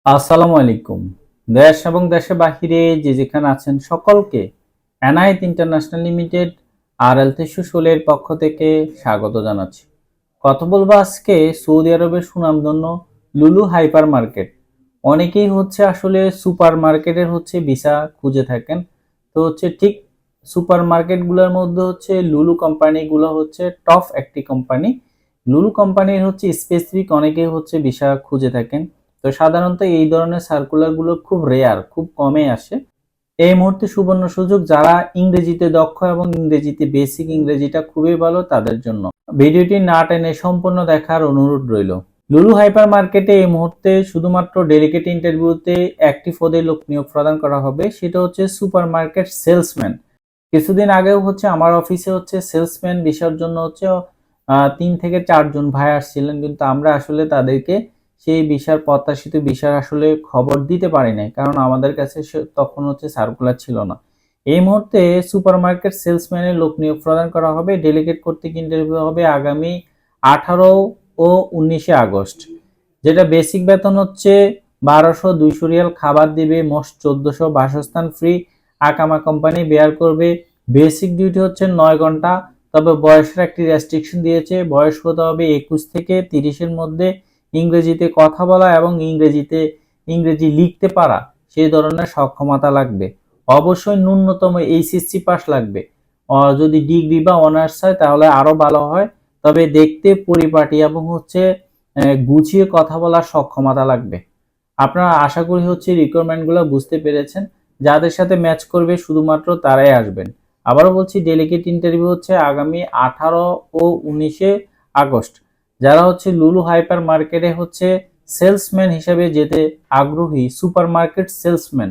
আসসালামু আলাইকুম। দেশ এবং দেশের বাহিরে যে যেখানে আছেন সকলকে এনায়েত ইন্টারন্যাশনাল লিমিটেড RL 316 এর পক্ষ থেকে স্বাগত জানাচ্ছি। কথা বলবো আজকে সৌদি আরবের সুনামধন্য লুলু হাইপার মার্কেট। অনেকেই আসলে সুপার মার্কেটের ভিসা খুঁজে থাকেন। তো ঠিক সুপার মার্কেটগুলোর মধ্যে লুলু কোম্পানিগুলো টপ একটি কোম্পানি। লুলু কোম্পানির স্পেসিফিক অনেকেই ভিসা খুঁজে থাকেন। তো সাধারণত এই ধরনের সার্কুলার গুলো খুব রেয়ার, খুব কমই আসে। এই মুহূর্তে সুবর্ণ সুযোগ, যারা ইংরেজিতে দক্ষ এবং ইংরেজিতে বেসিক ইংরেজিটা খুবই ভালো তাদের জন্য। ভিডিওটি না টেনে সম্পূর্ণ দেখার অনুরোধ রইল। লুলু হাইপার মার্কেটে এই মুহূর্তে শুধুমাত্র ডেলিগেট ইন্টারভিউতে একটি পদে লোক নিয়োগ প্রদান করা হবে, সেটা সুপার মার্কেট সেলসম্যান। কিছুদিন আগেও আমার অফিসে সেলসম্যান বিষয়ের জন্য 3 থেকে 4 জন ভাই আসছিলেন, কিন্তু আমরা আসলে তাদেরকে সেই বিষয়ের প্রত্যাশিত বিষয় আসলে খবর দিতে পারি নাই, কারণ আমাদের কাছে তখন সার্কুলার ছিল না। এই মুহূর্তে সুপারমার্কেট সেলসম্যানের লোক নিয়োগ প্রদান করা হবে। ডেলিগেট কর্তৃক ইন্টারভিউ হবে আগামী 18 ও 19 আগস্ট। যেটা বেসিক বেতন 1200-200 রিয়াল, খাবার দিবে মোট 1400, বাসস্থান ফ্রি, আকামা কোম্পানি বেয়ার করবে। বেসিক ডিউটি 9 ঘন্টা। তবে বয়সের একটি রেস্ট্রিকশন দিয়েছে, বয়স হতে হবে 21 থেকে 30 এর মধ্যে, ইংরেজিতে কথা বলা এবং ইংরেজি লিখতে পারা সেই ধরনের সক্ষমতা লাগবে। অবশ্যই ন্যূনতম এইচএসসি পাস লাগবে। যদি ডিগ্রি বা অনার্স হয় তাহলে আরো ভালো হয়। তবে দেখতে পরিপাটি এবং গুছিয়ে কথা বলার সক্ষমতা লাগবে। আপনারা আশা করি রিকোয়ারমেন্টগুলো বুঝতে পেরেছেন। যাদের সাথে ম্যাচ করবে শুধুমাত্র তারাই আসবেন। আবারও বলছি, ডেলিগেট ইন্টারভিউ আগামী 18 ও 19 আগস্ট। যারা লুলু হাইপার মার্কেটে সেলসম্যান হিসেবে যেতে আগ্রহী, সুপার মার্কেট সেলসম্যান,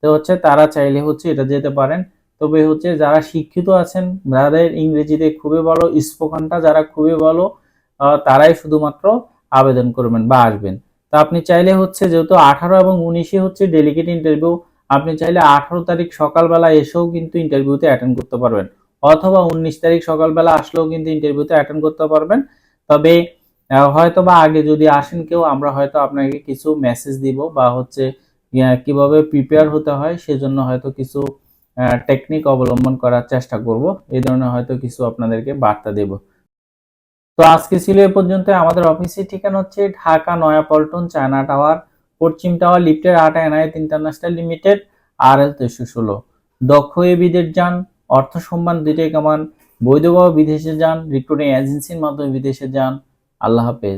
তো তারা চাইলে এটা যেতে পারেন। তবে যারা শিক্ষিত আছেন, যাদের ইংরেজিতে খুবই ভালো, স্পোকানটা যারা খুবই ভালো, তারাই শুধুমাত্র আবেদন করবেন বা আসবেন। তো আপনি চাইলে যেহেতু 18 এবং 19 ডেলিগেট ইন্টারভিউ, আপনি চাইলে 18 তারিখ সকালবেলা এসেও কিন্তু ইন্টারভিউতে অ্যাটেন্ড করতে পারবেন, অথবা 19 তারিখ সকালবেলা আসলেও কিন্তু ইন্টারভিউতে অ্যাটেন্ড করতে পারবেন। তবে হয়তো বা আগে যদি আসেন কেউ, আমরা হয়তো আপনাকে কিছু মেসেজ দিব বা কিভাবে প্রিপেয়ার হতে হয় সেজন্য হয়তো কিছু টেকনিক অবলম্বন করার চেষ্টা করব। এই ধরনের হয়তো কিছু আপনাদেরকে বার্তা দেব। তো আজকে ছিল এ পর্যন্ত। আমাদের অফিসের ঠিকানা ঢাকা নয়াপল্টন, চায়না টাওয়ার, পশ্চিম টাওয়ার, লিফটের 8, এনায়েত ইন্টারন্যাশনাল লিমিটেড, RL 316। দক্ষ হয়ে বিদেশ যান, অর্থ সম্মান দুইটাই কামান, বৈধভাবে বিদেশে যান, রিক্রুটিং এজেন্সির মাধ্যমে বিদেশে যান। আল্লাহ হাফেজ।